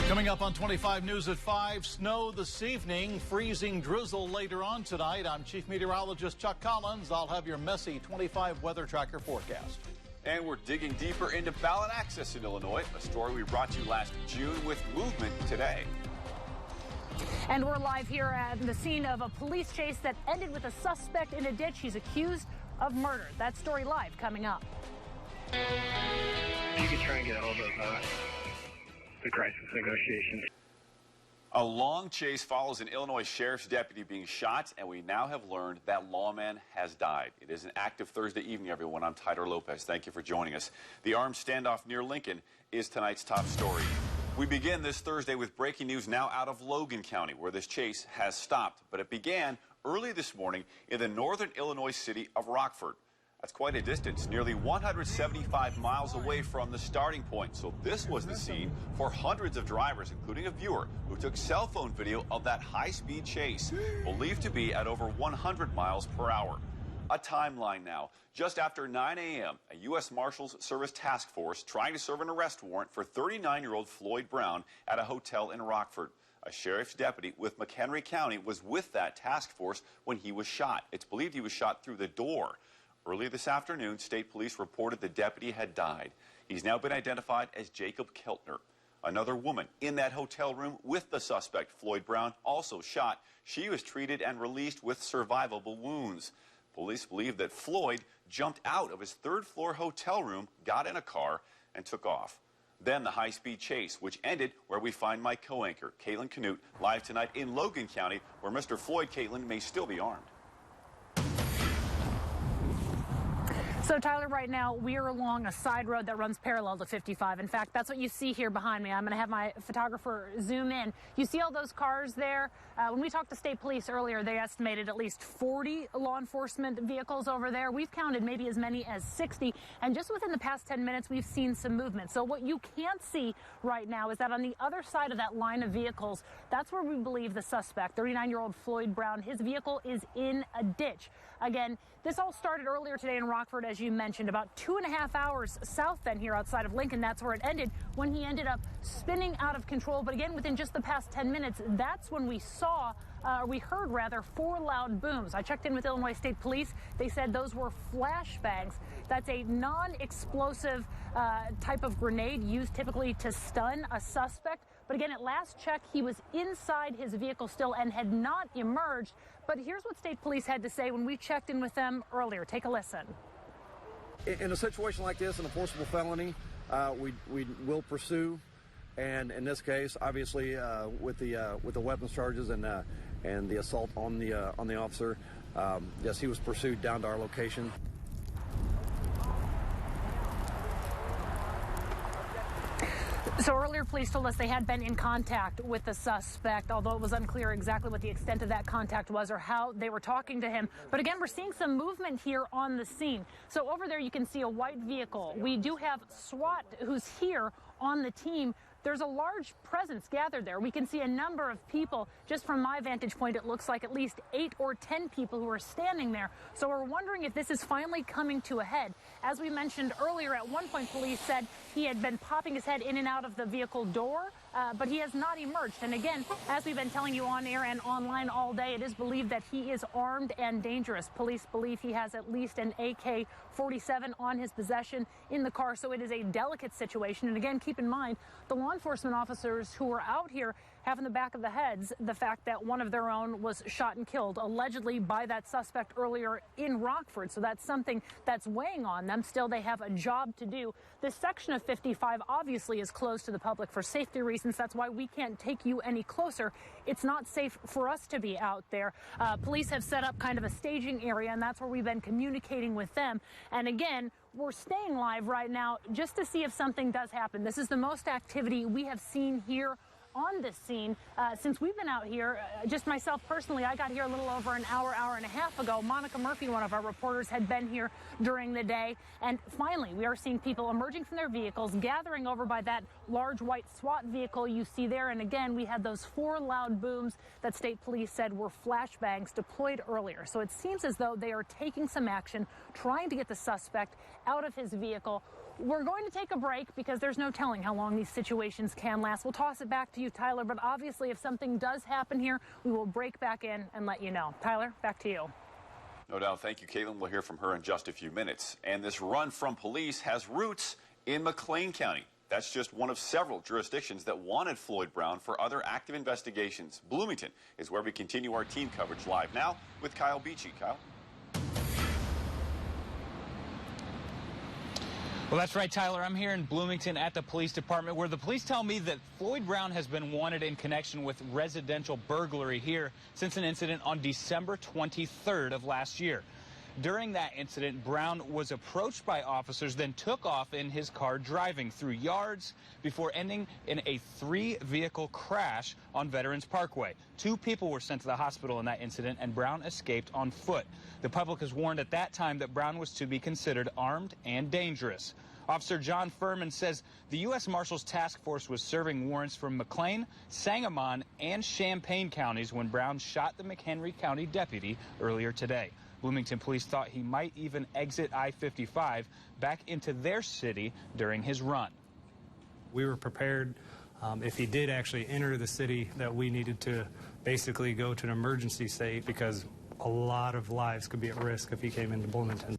Coming up on 25 News at 5, snow this evening, freezing drizzle later on tonight. I'm Chief Meteorologist Chuck Collins. I'll have your messy 25 weather tracker forecast. And we're digging deeper into ballot access in Illinois, a story we brought you last June with movement today. And we're live here at the scene of a police chase that ended with a suspect in a ditch. He's accused of murder. That story live coming up. You could try and get a hold of the crisis negotiations. A long chase follows an Illinois sheriff's deputy being shot, and we now have learned that lawman has died. It is an active Thursday evening, everyone. I'm Tyler Lopez. Thank you for joining us. The armed standoff near Lincoln is tonight's top story. We begin this Thursday with breaking news now out of Logan County, where this chase has stopped. But it began early this morning in the northern Illinois city of Rockford. That's quite a distance, nearly 175 miles away from the starting point. So this was the scene for hundreds of drivers, including a viewer who took cell phone video of that high-speed chase, believed to be at over 100 miles per hour. A timeline now. Just after 9 a.m., a U.S. Marshals Service task force trying to serve an arrest warrant for 39-year-old Floyd Brown at a hotel in Rockford. A sheriff's deputy with McHenry County was with that task force when he was shot. It's believed he was shot through the door. Early this afternoon, state police reported the deputy had died. He's now been identified as Jacob Keltner. Another woman in that hotel room with the suspect, Floyd Brown, also shot. She was treated and released with survivable wounds. Police believe that Floyd jumped out of his third-floor hotel room, got in a car, and took off. Then the high-speed chase, which ended where we find my co-anchor, Caitlin Canute, live tonight in Logan County, where Mr. Floyd, Caitlin, may still be armed. So, Tyler, right now, we are along a side road that runs parallel to 55. In fact, that's what you see here behind me. I'm going to have my photographer zoom in. You see all those cars there? When we talked to state police earlier, they estimated at least 40 law enforcement vehicles over there. We've counted maybe as many as 60. And just within the past 10 minutes, we've seen some movement. So what you can't see right now is that on the other side of that line of vehicles, that's where we believe the suspect, 39-year-old Floyd Brown, his vehicle is in a ditch. Again, this all started earlier today in Rockford, as you mentioned, about 2.5 hours south then here outside of Lincoln. That's where it ended when he ended up spinning out of control. But again, within just the past 10 minutes, that's when we heard 4 loud booms. I checked in with Illinois State Police. They said those were flashbangs. That's a non-explosive type of grenade used typically to stun a suspect. But again, at last check, he was inside his vehicle still and had not emerged. But here's what state police had to say when we checked in with them earlier. Take a listen. In a situation like this, an enforceable felony, we will pursue, and in this case, obviously, with the weapons charges and the assault on the officer, yes, he was pursued down to our location. So earlier, police told us they had been in contact with the suspect, although it was unclear exactly what the extent of that contact was or how they were talking to him. But again, we're seeing some movement here on the scene. So over there, you can see a white vehicle. We do have SWAT who's here on the team. There's a large presence gathered there. We can see a number of people. Just from my vantage point, it looks like at least 8 or 10 people who are standing there. So we're wondering if this is finally coming to a head. As we mentioned earlier, at one point, police said he had been popping his head in and out of the vehicle door, but he has not emerged. And again, as we've been telling you on air and online all day, it is believed that he is armed and dangerous. Police believe he has at least an AK-47 on his possession in the car, so it is a delicate situation. And again, keep in mind, the law enforcement officers who are out here have in the back of the heads the fact that one of their own was shot and killed, allegedly by that suspect earlier in Rockford. So that's something that's weighing on them. Still, they have a job to do. This section of 55 obviously is closed to the public for safety reasons. That's why we can't take you any closer. It's not safe for us to be out there. Police have set up kind of a staging area, and that's where we've been communicating with them. And again, we're staying live right now just to see if something does happen. This is the most activity we have seen here on this scene since we've been out here. Just myself personally, I got here a little over an hour and a half ago. Monica Murphy, one of our reporters, had been here during the day. And finally, we are seeing people emerging from their vehicles, gathering over by that large white SWAT vehicle you see there. And again, we had those 4 loud booms that state police said were flashbangs deployed earlier. So it seems as though they are taking some action, trying to get the suspect out of his vehicle. We're going to take a break because there's no telling how long these situations can last. We'll toss it back to you, Tyler, but obviously if something does happen here, we will break back in and let you know. Tyler, back to you. No doubt. Thank you, Caitlin. We'll hear from her in just a few minutes. And this run from police has roots in McLean County. That's just one of several jurisdictions that wanted Floyd Brown for other active investigations. Bloomington is where we continue our team coverage live now with Kyle Beachy. Kyle? Well, that's right, Tyler. I'm here in Bloomington at the police department where the police tell me that Floyd Brown has been wanted in connection with residential burglary here since an incident on December 23rd of last year. During that incident, Brown was approached by officers, then took off in his car driving through yards before ending in a 3-vehicle crash on Veterans Parkway. 2 people were sent to the hospital in that incident, and Brown escaped on foot. The public was warned at that time that Brown was to be considered armed and dangerous. Officer John Furman says the U.S. Marshals Task Force was serving warrants from McLean, Sangamon, and Champaign counties when Brown shot the McHenry County deputy earlier today. Bloomington police thought he might even exit I-55 back into their city during his run. We were prepared if he did actually enter the city that we needed to basically go to an emergency state because a lot of lives could be at risk if he came into Bloomington.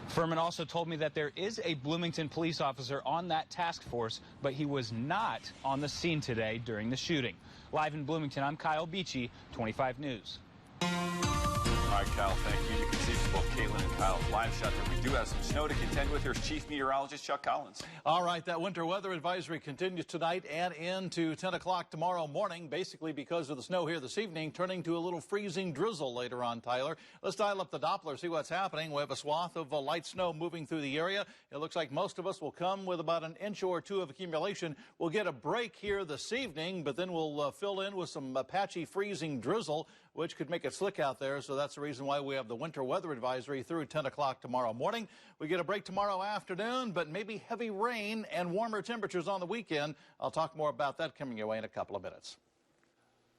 Furman also told me that there is a Bloomington police officer on that task force, but he was not on the scene today during the shooting. Live in Bloomington, I'm Kyle Beachy, 25 News. All right, Kyle, thank you. You can see both Caitlin and Kyle's live shot there. We do have some snow to contend with. Here's Chief Meteorologist Chuck Collins. All right, that winter weather advisory continues tonight and into 10 o'clock tomorrow morning, basically because of the snow here this evening, turning to a little freezing drizzle later on, Tyler. Let's dial up the Doppler, see what's happening. We have a swath of light snow moving through the area. It looks like most of us will come with about an inch or 2 of accumulation. We'll get a break here this evening, but then we'll fill in with some patchy freezing drizzle, which could make it slick out there. So that's the reason why we have the winter weather advisory through 10 o'clock tomorrow morning. We get a break tomorrow afternoon, but maybe heavy rain and warmer temperatures on the weekend. I'll talk more about that coming your way in a couple of minutes.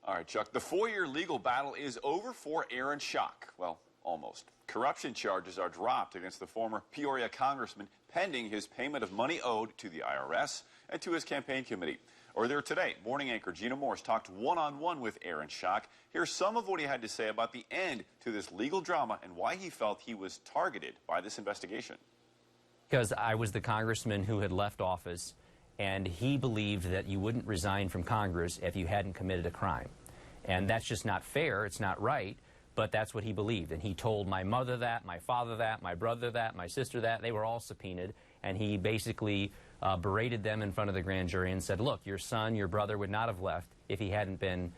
All right, Chuck, the 4-year legal battle is over for Erin Aniolowski. Well, almost. Corruption charges are dropped against the former Peoria congressman pending his payment of money owed to the IRS and to his campaign committee. Earlier today, morning anchor Gina Morse talked one-on-one with Erin Aniolowski. Here's some of what he had to say about the end to this legal drama and why he felt he was targeted by this investigation. Because I was the congressman who had left office, and he believed that you wouldn't resign from Congress if you hadn't committed a crime. And that's just not fair, it's not right, but that's what he believed. And he told my mother that, my father that, my brother that, my sister that. They were all subpoenaed, and he basically berated them in front of the grand jury and said, look, your son, your brother would not have left if he hadn't been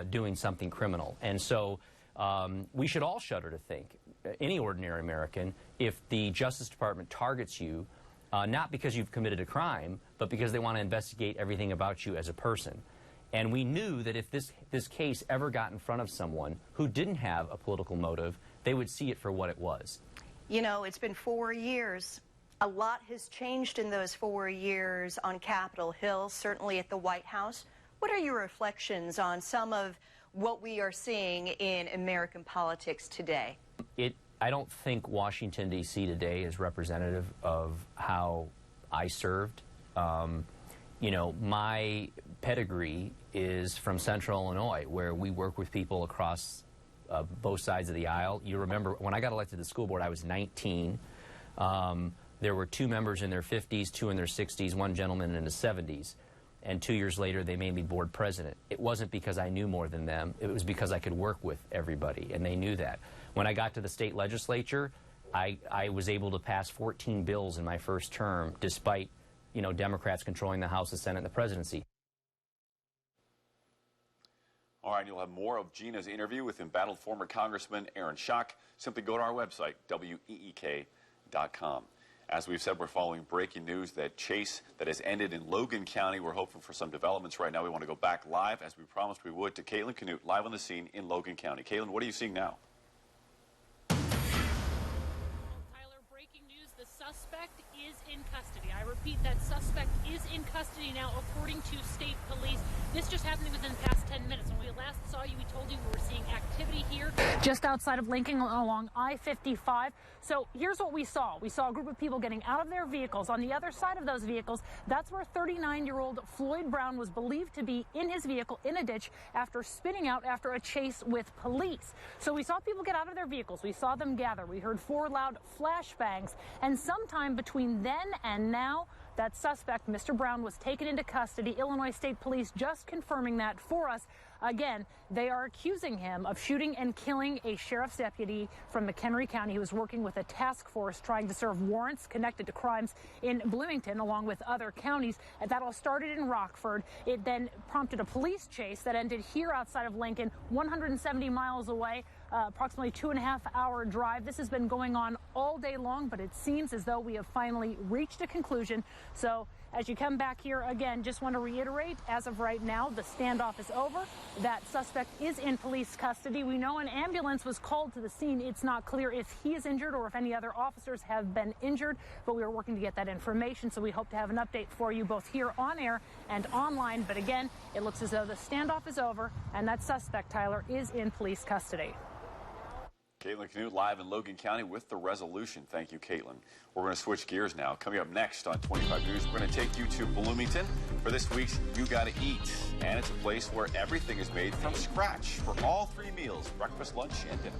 doing something criminal. And so we should all shudder to think, any ordinary American, if the Justice Department targets you, not because you've committed a crime, but because they want to investigate everything about you as a person. And we knew that if this case ever got in front of someone who didn't have a political motive, they would see it for what it was. You know, it's been 4 years. A lot has changed in those 4 years on Capitol Hill, certainly at the White House. What are your reflections on some of what we are seeing in American politics today? I don't think Washington, D.C. today is representative of how I served. You know, my pedigree is from Central Illinois, where we work with people across both sides of the aisle. You remember, when I got elected to the school board, I was 19. There were 2 members in their 50s, 2 in their 60s, 1 gentleman in his 70s. And 2 years later, they made me board president. It wasn't because I knew more than them. It was because I could work with everybody, and they knew that. When I got to the state legislature, I was able to pass 14 bills in my first term, despite, you know, Democrats controlling the House, the Senate, and the presidency. All right, you'll have more of Gina's interview with embattled former Congressman Erin Aniolowski. Simply go to our website, week.com. As we've said, we're following breaking news that chase that has ended in Logan County. We're hoping for some developments right now. We want to go back live, as we promised we would, to Caitlin Canute, live on the scene in Logan County. Caitlin, what are you seeing now? Tyler, breaking news, the suspect is in custody. I repeat. repeat, that suspect is in custody now, according to state police. This just happened within the past 10 minutes. When we last saw you, we told you we were seeing activity here just outside of Lincoln along I-55. So here's what we saw. We saw a group of people getting out of their vehicles. On the other side of those vehicles, that's where 39-year-old Floyd Brown was believed to be in his vehicle in a ditch after spinning out after a chase with police. So we saw people get out of their vehicles. We saw them gather. We heard 4 loud flashbangs. And sometime between then and now, that suspect, Mr. Brown, was taken into custody. Illinois State Police just confirming that for us. Again, they are accusing him of shooting and killing a sheriff's deputy from McHenry County who was working with a task force trying to serve warrants connected to crimes in Bloomington, along with other counties. And that all started in Rockford. It then prompted a police chase that ended here outside of Lincoln, 170 miles away. Approximately 2.5-hour drive. This has been going on all day long, but it seems as though we have finally reached a conclusion. So as you come back here again, just want to reiterate, as of right now, the standoff is over. That suspect is in police custody. We know an ambulance was called to the scene. It's not clear if he is injured or if any other officers have been injured, but we are working to get that information. So we hope to have an update for you both here on air and online. But again, it looks as though the standoff is over and that suspect, Tyler, is in police custody. Caitlin Canute live in Logan County with the resolution. Thank you, Caitlin. We're going to switch gears now. Coming up next on 25 News, we're going to take you to Bloomington for this week's You Gotta Eat. And it's a place where everything is made from scratch for all 3 meals, breakfast, lunch, and dinner.